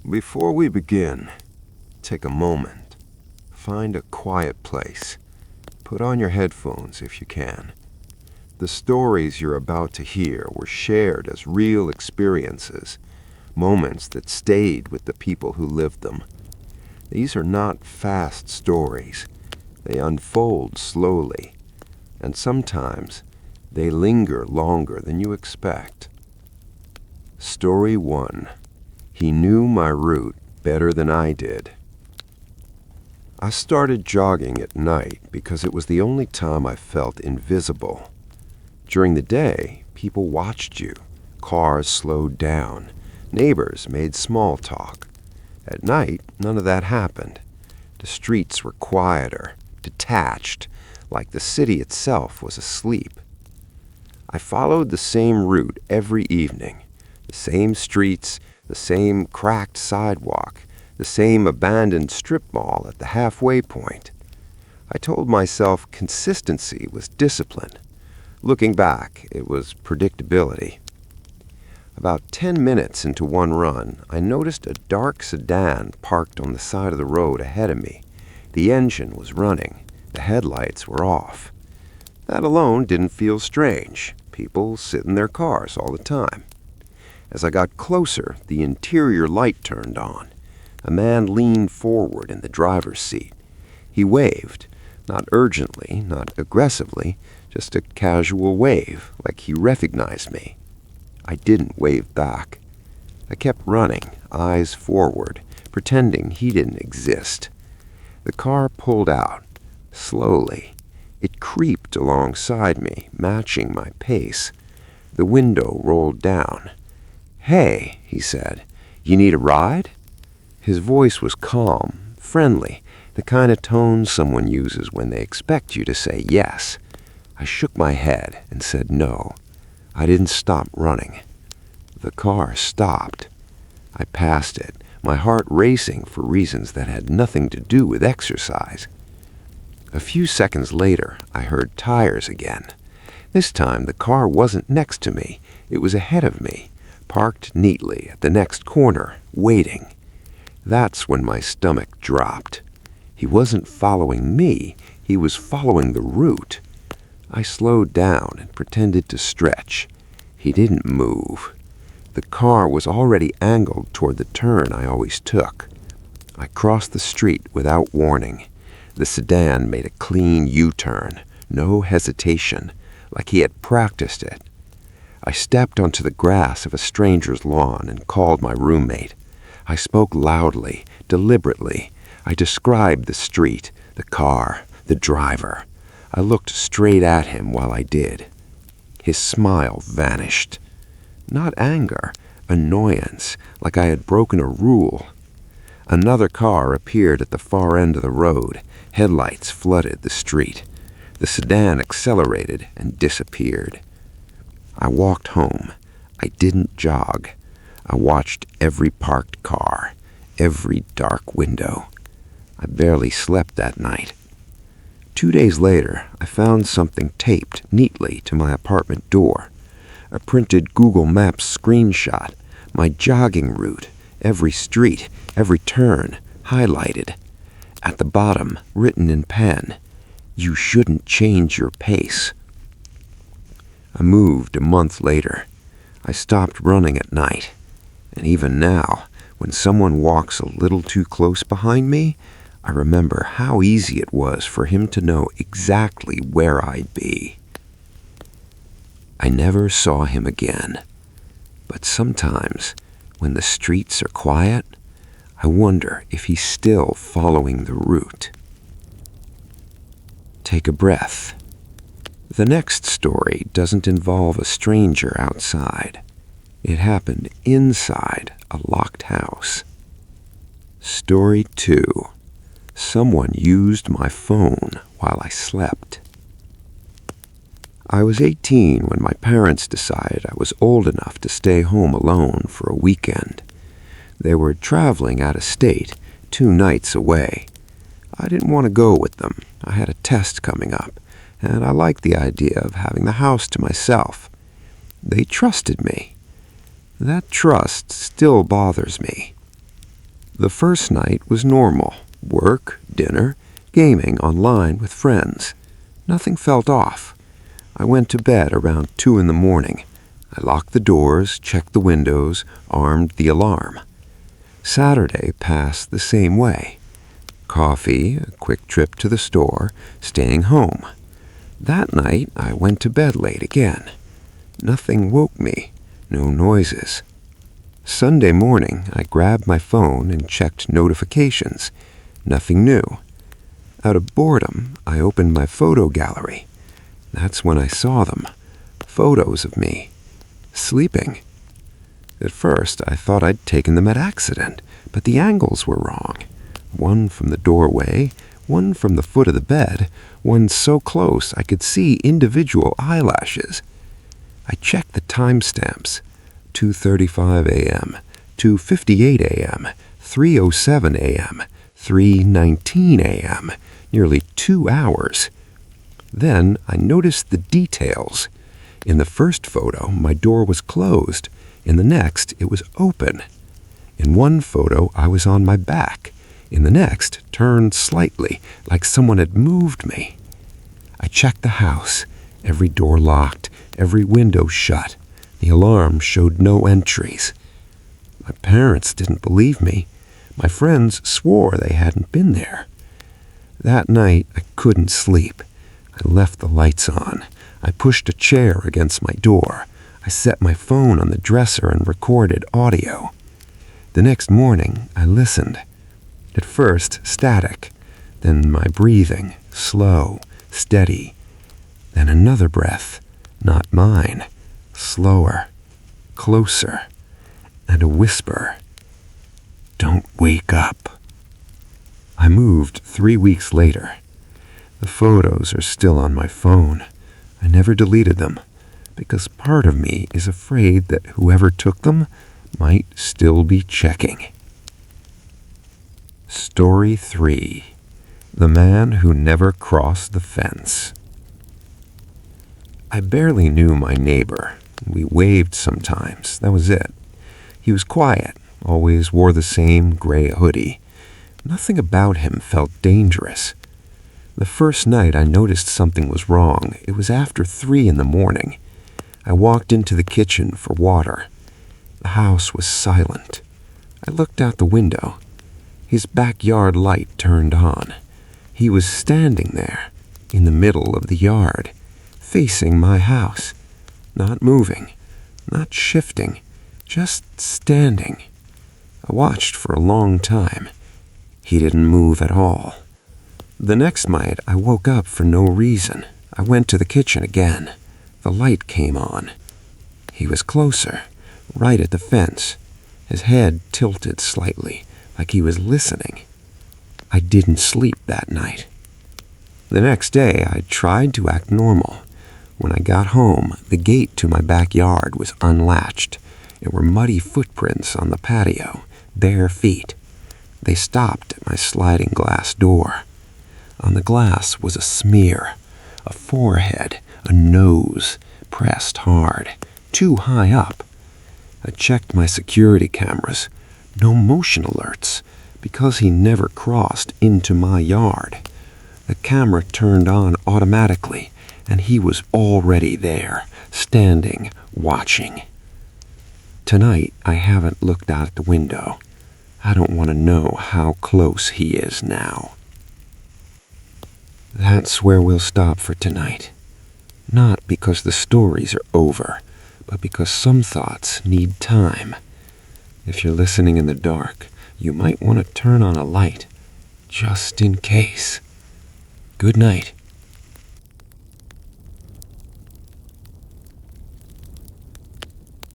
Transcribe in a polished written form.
Before we begin, take a moment. Find a quiet place. Put on your headphones if you can. The stories you're about to hear were shared as real experiences, moments that stayed with the people who lived them. These are not fast stories. They unfold slowly, and sometimes they linger longer than you expect. Story 1. He knew my route better than I did. I started jogging at night because it was the only time I felt invisible. During the day, people watched you. Cars slowed down. Neighbors made small talk. At night, none of that happened. The streets were quieter, detached, like the city itself was asleep. I followed the same route every evening. The same streets, the same cracked sidewalk, the same abandoned strip mall at the halfway point. I told myself consistency was discipline. Looking back, it was predictability. About 10 minutes into one run, I noticed a dark sedan parked on the side of the road ahead of me. The engine was running. The headlights were off. That alone didn't feel strange. People sit in their cars all the time. As I got closer, the interior light turned on. A man leaned forward in the driver's seat. He waved, not urgently, not aggressively, just a casual wave, like he recognized me. I didn't wave back. I kept running, eyes forward, pretending he didn't exist. The car pulled out, slowly. It creeped alongside me, matching my pace. The window rolled down. "Hey," he said, "you need a ride?" His voice was calm, friendly, the kind of tone someone uses when they expect you to say yes. I shook my head and said no. I didn't stop running. The car stopped. I passed it, my heart racing for reasons that had nothing to do with exercise. A few seconds later, I heard tires again. This time, the car wasn't next to me. It was ahead of me, parked neatly at the next corner, waiting. That's when my stomach dropped. He wasn't following me. He was following the route. I slowed down and pretended to stretch. He didn't move. The car was already angled toward the turn I always took. I crossed the street without warning. The sedan made a clean U-turn, no hesitation, like he had practiced it. I stepped onto the grass of a stranger's lawn and called my roommate. I spoke loudly, deliberately. I described the street, the car, the driver. I looked straight at him while I did. His smile vanished. Not anger, annoyance, like I had broken a rule. Another car appeared at the far end of the road. Headlights flooded the street. The sedan accelerated and disappeared. I walked home. I didn't jog. I watched every parked car, every dark window. I barely slept that night. 2 days later, I found something taped neatly to my apartment door. A printed Google Maps screenshot, my jogging route, every street, every turn, highlighted. At the bottom, written in pen, "You shouldn't change your pace." I moved a month later. I stopped running at night. And even now, when someone walks a little too close behind me, I remember how easy it was for him to know exactly where I'd be. I never saw him again. But sometimes, when the streets are quiet, I wonder if he's still following the route. Take a breath. The next story doesn't involve a stranger outside. It happened inside a locked house. Story 2. Someone used my phone while I slept. I was 18 when my parents decided I was old enough to stay home alone for a weekend. They were traveling out of state, 2 nights away. I didn't want to go with them. I had a test coming up, and I liked the idea of having the house to myself. They trusted me. That trust still bothers me. The first night was normal. Work, dinner, gaming online with friends. Nothing felt off. I went to bed around 2 in the morning. I locked the doors, checked the windows, armed the alarm. Saturday passed the same way. Coffee, a quick trip to the store, staying home. That night, I went to bed late again. Nothing woke me, no noises. Sunday morning, I grabbed my phone and checked notifications. Nothing new. Out of boredom, I opened my photo gallery. That's when I saw them. Photos of me. Sleeping. At first, I thought I'd taken them at accident, but the angles were wrong. One from the doorway, one from the foot of the bed, one so close I could see individual eyelashes. I checked the timestamps. 2:35 a.m., 2:58 a.m., 3:07 a.m., 3:19 a.m., nearly 2 hours. Then I noticed the details. In the first photo, my door was closed. In the next, it was open. In one photo, I was on my back. In the next, turned slightly, like someone had moved me. I checked the house. Every door locked, every window shut. The alarm showed no entries. My parents didn't believe me. My friends swore they hadn't been there. That night, I couldn't sleep. I left the lights on. I pushed a chair against my door. I set my phone on the dresser and recorded audio. The next morning, I listened. At first, static. Then my breathing, slow, steady. Then another breath, not mine, slower, closer, and a whisper. Don't wake up. I moved 3 weeks later. The photos are still on my phone. I never deleted them because part of me is afraid that whoever took them might still be checking. Story 3. The Man Who Never Crossed the Fence. I barely knew my neighbor. We waved sometimes. That was it. He was quiet, always wore the same gray hoodie. Nothing about him felt dangerous. The first night I noticed something was wrong. It was after 3 in the morning. I walked into the kitchen for water. The house was silent. I looked out the window. His backyard light turned on. He was standing there, in the middle of the yard, facing my house, not moving, not shifting, just standing. I watched for a long time. He didn't move at all. The next night, I woke up for no reason. I went to the kitchen again. The light came on. He was closer, right at the fence, his head tilted slightly, like he was listening. I didn't sleep that night. The next day, I tried to act normal. When I got home, the gate to my backyard was unlatched. There were muddy footprints on the patio, bare feet. They stopped at my sliding glass door. On the glass was a smear, a forehead, a nose, pressed hard, too high up. I checked my security cameras. No motion alerts, because he never crossed into my yard. The camera turned on automatically, and he was already there, standing, watching. Tonight, I haven't looked out the window. I don't want to know how close he is now. That's where we'll stop for tonight. Not because the stories are over, but because some thoughts need time. If you're listening in the dark, you might want to turn on a light, just in case. Good night.